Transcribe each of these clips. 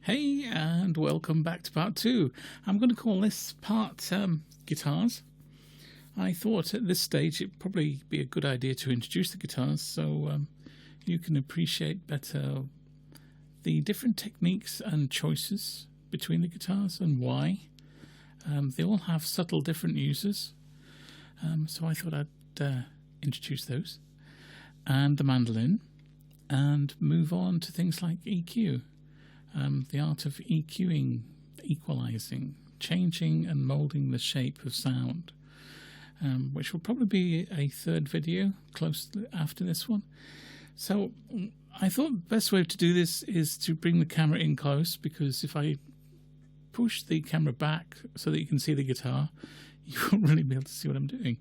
Hey, and welcome back to part 2. I'm going to call this part guitars. I thought at this stage it'd probably be a good idea to introduce the guitars so you can appreciate better the different techniques and choices between the guitars and why. They all have subtle different uses, so I thought I'd introduce those and the mandolin and move on to things like EQ. The art of EQing, equalizing, changing and moulding the shape of sound, which will probably be a third video close after this one. So I thought the best way to do this is to bring the camera in close, because if I push the camera back so that you can see the guitar, you won't really be able to see what I'm doing.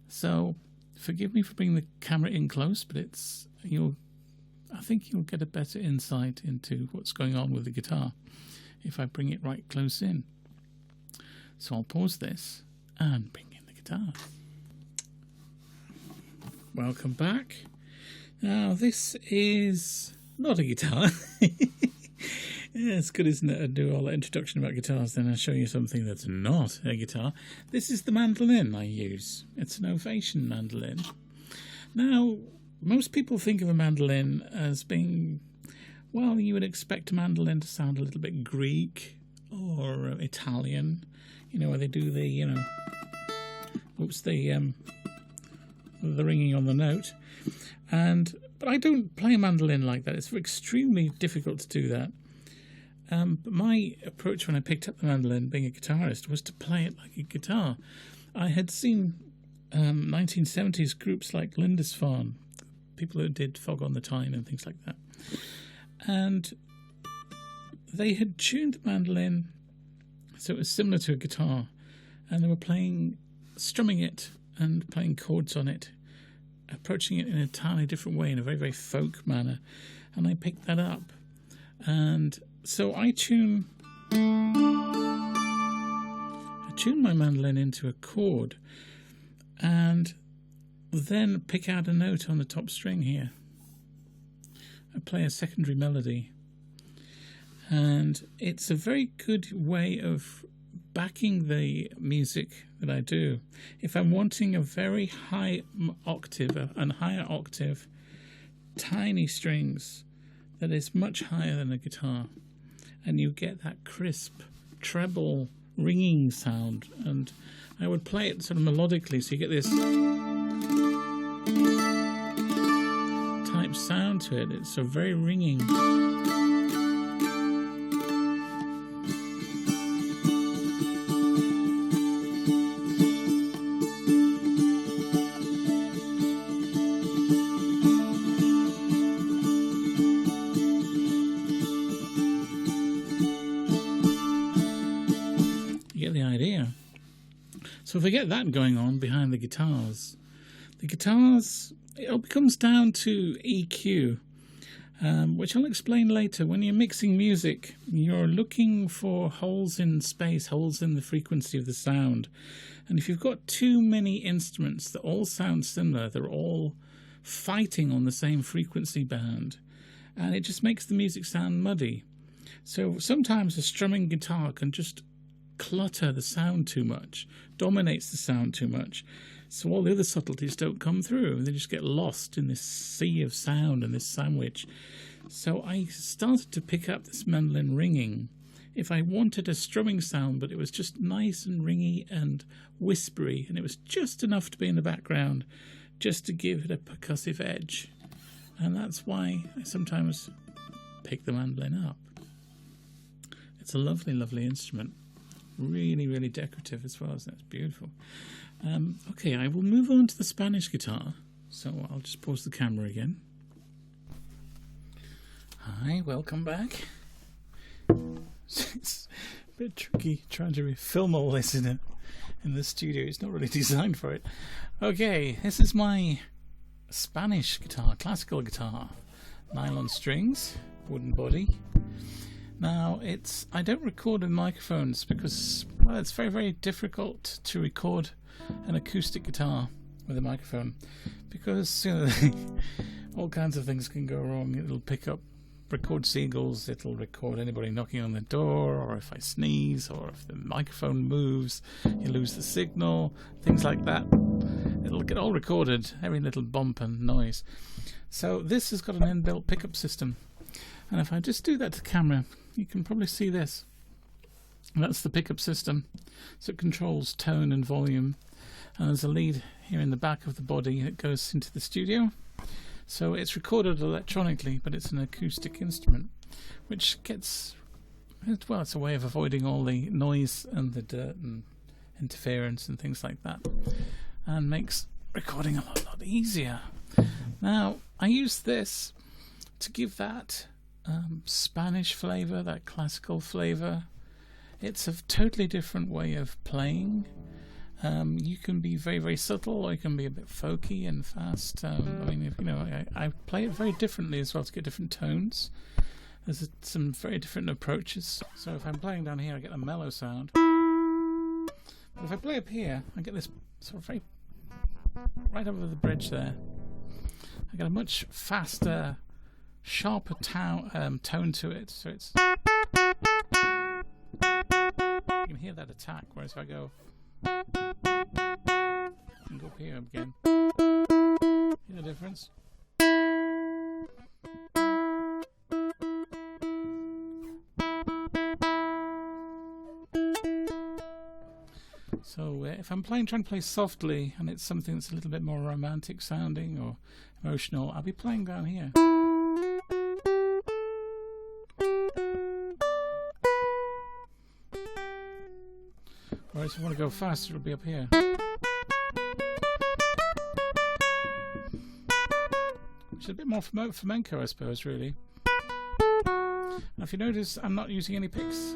So forgive me for bringing the camera in close, but I think you'll get a better insight into what's going on with the guitar if I bring it right close in. So I'll pause this and bring in the guitar. Welcome back. Now this is not a guitar. Yeah, it's good, isn't it? I do all the introduction about guitars, then I show you something that's not a guitar. This is the mandolin I use. It's an ovation mandolin. Now, most people think of a mandolin as being, well, you would expect a mandolin to sound a little bit Greek or Italian, where they do the, the ringing on the note. But I don't play a mandolin like that. It's extremely difficult to do that. But my approach when I picked up the mandolin, being a guitarist, was to play it like a guitar. I had seen 1970s groups like Lindisfarne, people who did Fog on the Tyne and things like that. And they had tuned the mandolin so it was similar to a guitar. And they were strumming it and playing chords on it, approaching it in a entirely different way, in a very, very folk manner. And I picked that up. And so I tune my mandolin into a chord and then pick out a note on the top string here. I play a secondary melody, and it's a very good way of backing the music that I do. If I'm wanting a very high octave and higher octave, tiny strings that is much higher than a guitar, and you get that crisp treble ringing sound, and I would play it sort of melodically, so you get this type sound to it. It's so very ringing. You get the idea. So if I get that going on behind the guitars, it all comes down to EQ, which I'll explain later. When you're mixing music, you're looking for holes in space, holes in the frequency of the sound. And if you've got too many instruments that all sound similar, they're all fighting on the same frequency band, and it just makes the music sound muddy. So sometimes a strumming guitar can just clutter the sound too much, dominates the sound too much, so all the other subtleties don't come through. They just get lost in this sea of sound and this sandwich. So I started to pick up this mandolin ringing. If I wanted a strumming sound, but it was just nice and ringy and whispery, and it was just enough to be in the background, just to give it a percussive edge. And that's why I sometimes pick the mandolin up. It's a lovely, lovely instrument. Really, really decorative as well. That's beautiful. Okay, I will move on to the Spanish guitar. So I'll just pause the camera again. Hi, welcome back. It's a bit tricky trying to film all this in the studio. It's not really designed for it. Okay, this is my Spanish guitar, classical guitar. Nylon strings, wooden body. Now, I don't record in microphones because, well, it's very, very difficult to record an acoustic guitar with a microphone, because all kinds of things can go wrong. It'll pick up record seagulls, it'll record anybody knocking on the door, or if I sneeze, or if the microphone moves, you lose the signal, things like that. It'll get all recorded, every little bump and noise. So this has got an inbuilt pickup system. And if I just do that to camera, you can probably see this. That's the pickup system. So it controls tone and volume. And there's a lead here in the back of the body that goes into the studio. So it's recorded electronically, but it's an acoustic instrument, which gets, well, it's a way of avoiding all the noise and the dirt and interference and things like that, and makes recording a lot easier. Now, I use this to give that Spanish flavour, that classical flavour. It's a totally different way of playing. You can be very, very subtle, or you can be a bit folky and fast. I mean, I play it very differently as well to get different tones. There's some very different approaches. So if I'm playing down here, I get a mellow sound. But if I play up here, I get this sort of very right over the bridge there. I get a much faster, sharper tone to it. So it's, you can hear that attack. Whereas if I go and go up here again, see the difference? So if I'm trying to play softly, and it's something that's a little bit more romantic sounding or emotional, I'll be playing down here. Whereas if I want to go faster, it'll be up here. Which is a bit more flamenco, I suppose, really. Now, if you notice, I'm not using any picks.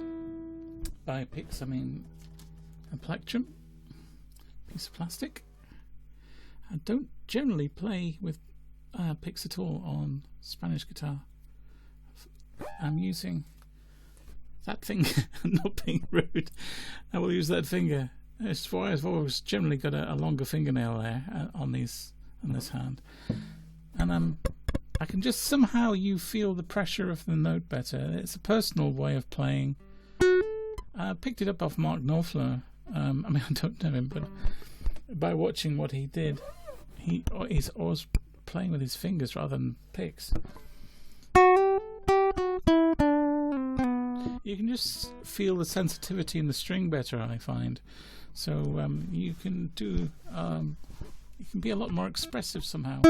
By picks, I mean a plectrum, piece of plastic. I don't generally play with picks at all on Spanish guitar. I'm using that finger. Not being rude, I will use that finger. It's why I've always generally got a longer fingernail there on this hand, and I can just somehow feel the pressure of the note better. It's a personal way of playing. I picked it up off Mark Knopfler. I mean, I don't know him, but by watching what he did, he's always playing with his fingers rather than picks. You can just feel the sensitivity in the string better, I find. So you can be a lot more expressive somehow.